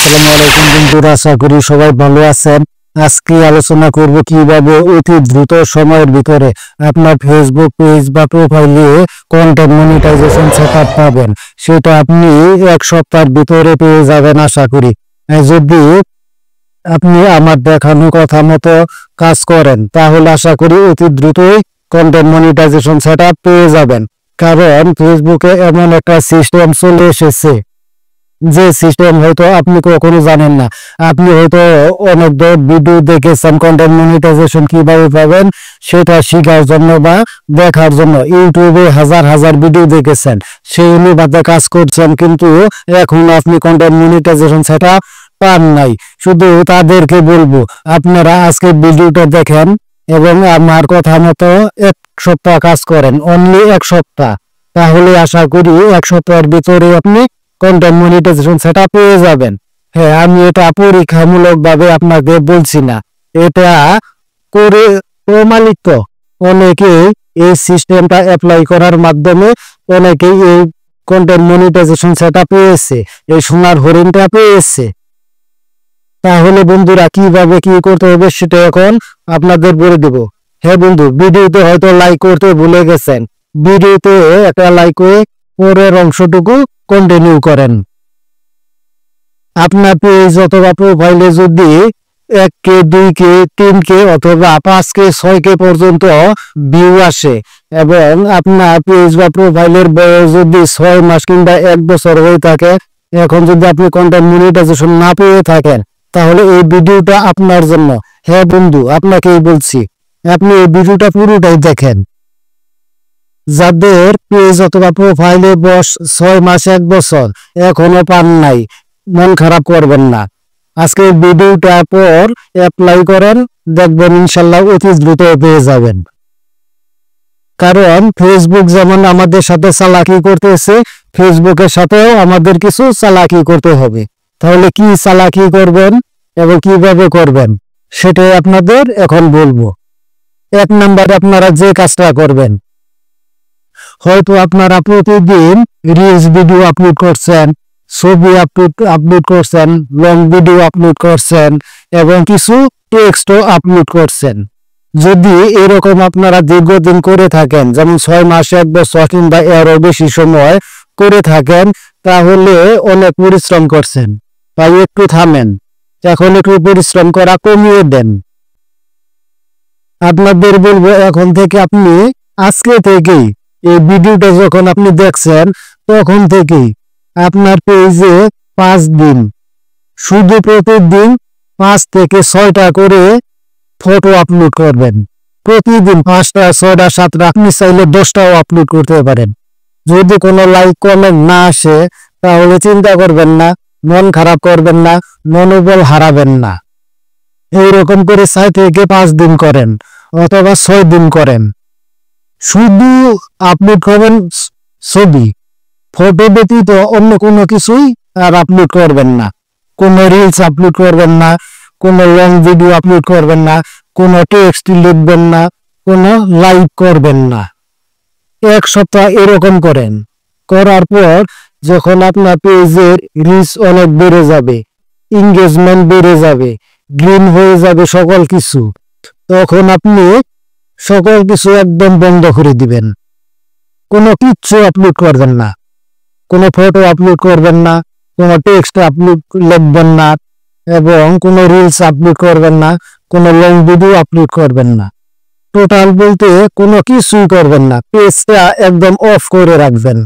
আসসালামু আলাইকুম বন্ধুরা, আশা করি সবাই ভালো আছেন। আজকে আলোচনা করব কিভাবে অতি দ্রুত সময়ের ভিতরে আপনার ফেসবুক পেজ বা প্রোফাইলে কন্টেন্ট মনিটাইজেশন সেটআপ পাবেন। সেটা আপনি এক সপ্তাহের ভিতরে পেয়ে যাবেন আশা করি। যদি আপনি আমার দেখানো কথা মতো কাজ করেন তাহলে আশা করি অতি দ্রুতই কন্টেন্ট মনিটাইজেশন সেটআপ পেয়ে যাবেন। কারণ ফেসবুকে এমন একটা সিস্টেম চলে এসেছে যে সিস্টেম হয়তো আপনি কখনো জানেন না। আপনি হয়তো অনেক ভিডিও দেখেছেন কন্টেন্ট মনিটাইজেশন কিভাবে পাবেন সেটা শেখার জন্য বা দেখার জন্য ইউটিউবে হাজার হাজার ভিডিও দেখেছেন, সেই অনুপাতে কাজ করছেন, কিন্তু এখন আপনি কন্টেন্ট মনিটাইজেশন সেটা পান নাই। শুধু তাদেরকে বলবো আপনারা আজকে ভিডিওটা দেখেন এবং আমার কথা মতো এক সপ্তাহ কাজ করেন, অনলি এক সপ্তাহ। তাহলে আশা করি এক সপ্তাহের ভিতরে আপনি কন্টেন্ট মনিটাইজেশন সেটআপ পেয়ে যাবেন। হ্যাঁ, আমি এটা পরীক্ষামূলক ভাবে আপনাকে বলছি না, এটা করে প্রমাণিত। অনেকেই এই সিস্টেমটা অ্যাপ্লাই করার মাধ্যমে অনেকেই এই কন্টেন্ট মনিটাইজেশন সেটআপ পেয়েছে, এই সোনার হরিণটা পেয়েছে। তাহলে বন্ধুরা কিভাবে কি করতে হবে সেটা এখন আপনাদের বলে দেব। হ্যাঁ বন্ধু, ভিডিওতে হয়তো লাইক করতে ভুলে গেছেন, ভিডিওতে একটা লাইক করে পরের অংশটুকু কন্টিনিউ করেন। আপনার পেজ অথবা প্রোফাইলে যদি 1K 2K 3K অথবা 5K 6K পর্যন্ত ভিউ আসে এবং আপনার পেজ বা প্রোফাইলের বয়স যদি 6 মাস কিংবা 1 বছর হয়ে থাকে, এখন যদি আপনি কন্টেন্ট মনিটাইজেশন না পেয়ে থাকেন তাহলে এই ভিডিওটা আপনার জন্য। হ্যাঁ বন্ধু, আপনাকেই বলছি, আপনি এই ভিডিওটা পুরোটাই দেখেন। যাদের পেজ অথবা প্রোফাইলে বয়স 6 মাস 1 বছর এখনো পান নাই, মন খারাপ করবেন না। আজকে ভিডিওটা পর অ্যাপ্লাই করেন, দেখবেন ইনশাল্লাহ অতি দ্রুত পেয়ে যাবেন। কারণ ফেসবুক যেমন আমাদের সাথে চালাকি করতেছে, ফেসবুকের সাথেও আমাদের কিছু চালাকি করতে হবে। তাহলে কি চালাকি করবেন এবং কিভাবে করবেন সেটাই আপনাদের এখন বলবো। 1 নম্বরে আপনারা যে কাজটা করবেন, হয়তো আপনারা প্রতিদিন রিলস ভিডিও আপলোড করছেন, ছবি আপলোড করছেন, লং ভিডিও আপলোড করছেন এবং কিছু টেক্সটও আপলোড করছেন। যদি এরকম আপনারা দীর্ঘদিন করে থাকেন, যেমন 6 মাস 1 বছর কিংবা এরও বেশি সময় করে থাকেন, তাহলে অনেক পরিশ্রম করছেন। তাই একটু থামেন, এখন একটু পরিশ্রম করা কমিয়ে দেন। আপনাদের বলবো এখন থেকে আপনি আজকে থেকেই এই ভিডিওটা যখন আপনি দেখছেন তখন থেকেই আপনার পেজে 5 দিন শুধু প্রতিদিন 5 থেকে 6টা করে ফটো আপলোড করবেন। প্রতিদিন 5টা 6টা 7টা, আপনি চাইলে 10টাও আপলোড করতে পারেন। যদি কোনো লাইক কমেন্ট না আসে তাহলে চিন্তা করবেন না, মন খারাপ করবেন না, মনোবল হারাবেন না। এইরকম করে 6 থেকে 5 দিন করেন অথবা 6 দিন করেন। শুধু আপলোড করবেন ছবি, ফটো ব্যতীত অন্য কোনো কিছুই আর আপলোড করবেন না। কোনো রিলস আপলোড করবেন না, কোনো লং ভিডিও আপলোড করবেন না, কোনো টেক্সট লিখবেন না, কোনো লাইভ করবেন না। 1 সপ্তাহ এরকম করেন। করার পর যখন আপনার পেজের রিচ অনেক বেড়ে যাবে, এঙ্গেজমেন্ট বেড়ে যাবে, গ্রিন হয়ে যাবে সকল কিছু, তখন আপনি সকল কিছু একদম বন্ধ করে দিবেন। কোনো কিচ্ছু আপলোড করবেন না, কোনো ফটো আপলোড করবেন না, কোনো টেক্সট আপলোড লিখবেন না এবং কোনো রিলস আপলোড করবেন না, কোনো লং ভিডিও আপলোড করবেন না। টোটাল বলতে কোনো কিছুই করবেন না। পেজটা একদম অফ করে রাখবেন,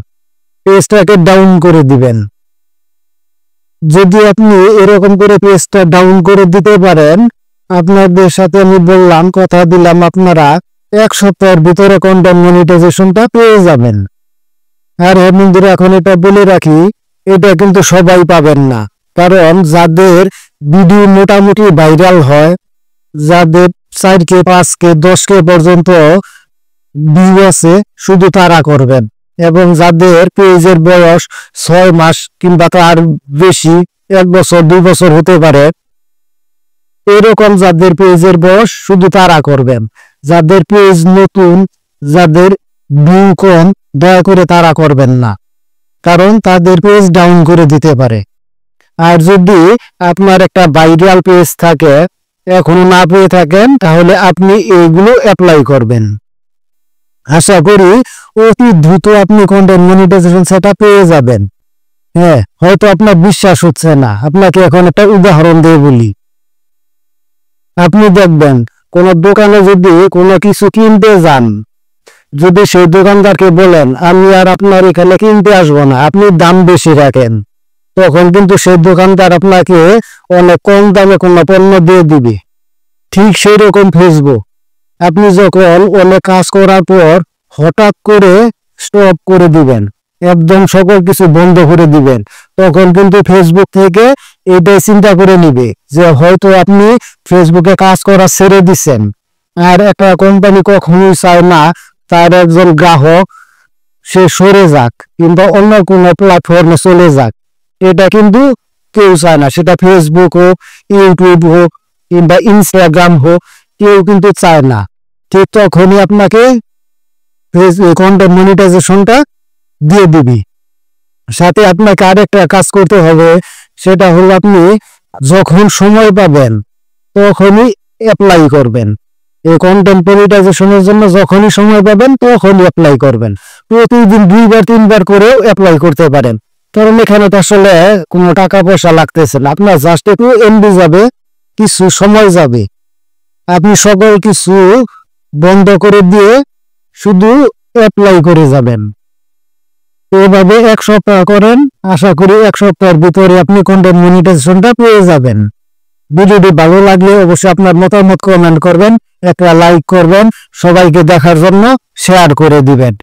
পেজটাকে ডাউন করে দিবেন। যদি আপনি এরকম করে পেজটা ডাউন করে দিতে পারেন, আপনাদের সাথে আমি বললাম, কথা দিলাম, আপনারা 1 সপ্তাহের ভিতরে কন্টেন্ট মনিটাইজেশনটা পেয়ে যাবেন। আর হ্যাঁ বন্ধুরা, এখন এটা বলে রাখি, এটা কিন্তু সবাই পাবেন না। কারণ যাদের ভিডিও মোটামুটি ভাইরাল হয়, যাদের 4K 5K 10K পর্যন্ত ভিউ আছে, শুধু তারা করবেন। এবং যাদের পেজের বয়স 6 মাস কিংবা তার বেশি, 1 বছর 2 বছর হতে পারে, এরকম যাদের পেজের বয়স শুধু তারা করবেন। যাদের পেজ নতুন, যাদের ভিউ কম, দয়া করে তারা করবেন না, কারণ তাদের পেজ ডাউন করে দিতে পারে। আর যদি আপনার একটা ভাইরাল পেজ থাকে এখনো না পেয়ে থাকেন তাহলে আপনি এইগুলো অ্যাপ্লাই করবেন। আশা করি অতি দ্রুত আপনি কন্টেন্ট মনিটাইজেশন সেটআপ পেয়ে যাবেন। হ্যাঁ, হয়তো আপনার বিশ্বাস হচ্ছে না, আপনাকে এখন একটা উদাহরণ দিয়ে বলি। আপনি দেখবেন কোন দোকানে যদি কোনো কিছু কিনতে যান, যদি সেই দোকানদারকে বলেন আমি আর আপনার এখানে কিনতে আসবো না, আপনি দাম বেশি রাখেন, তখন কিন্তু সেই দোকানদার আপনাকে অনেক কম দামে কোনো পণ্য দিয়ে দিবে। ঠিক সেই রকম ফেসবুক, আপনি যখন অনেক কাজ করার পর হঠাৎ করে স্টপ করে দিবেন, একদম সকল কিছু বন্ধ করে দিবেন, তখন কিন্তু ফেসবুক থেকে এটাই চিন্তা করে নিবে যে হয়তো আপনি ফেসবুকে কাজ করা ছেড়ে দিচ্ছেন। আর একটা কোম্পানি কখনোই চায় না তার একজন গ্রাহক সে সরে যাক কিংবা অন্য কোনো প্ল্যাটফর্মে চলে যাক, এটা কিন্তু কেউ চায় না। সেটা ফেসবুক হোক, ইউটিউব হোক কিংবা ইনস্টাগ্রাম হোক, কেউ কিন্তু চায় না। ঠিক তখনই আপনাকে কন্টেন্ট মনিটাইজেশনটা দিয়ে দিবি। সাথে আপনাকে আরেকটা কাজ করতে হবে, সেটা হলো আপনি যখন সময় পাবেন তখনই অ্যাপ্লাই করবেন। এই কন্টেন্ট মনিটাইজেশনের জন্য যখনই সময় পাবেন তখনই অ্যাপ্লাই করবেন। প্রতিদিন 2বার 3বার করেও অ্যাপ্লাই করতে পারেন, কারণ এখানে তো আসলে কোনো টাকা পয়সা লাগতেছে না। আপনার জাস্ট একটু এমবি যাবে, কিছু সময় যাবে, আপনি সকল কিছু বন্ধ করে দিয়ে শুধু অ্যাপ্লাই করে যাবেন। এভাবে 1 সপ্তাহ করেন, আশা করি 1 সপ্তাহের ভিতরে আপনি কন্টেন্ট মনিটাইজেশনটা পেয়ে যাবেন। ভিডিওটি ভালো লাগলে অবশ্যই আপনার মতামত কমেন্ট করবেন, একটা লাইক করবেন, সবাইকে দেখার জন্য শেয়ার করে দিবেন।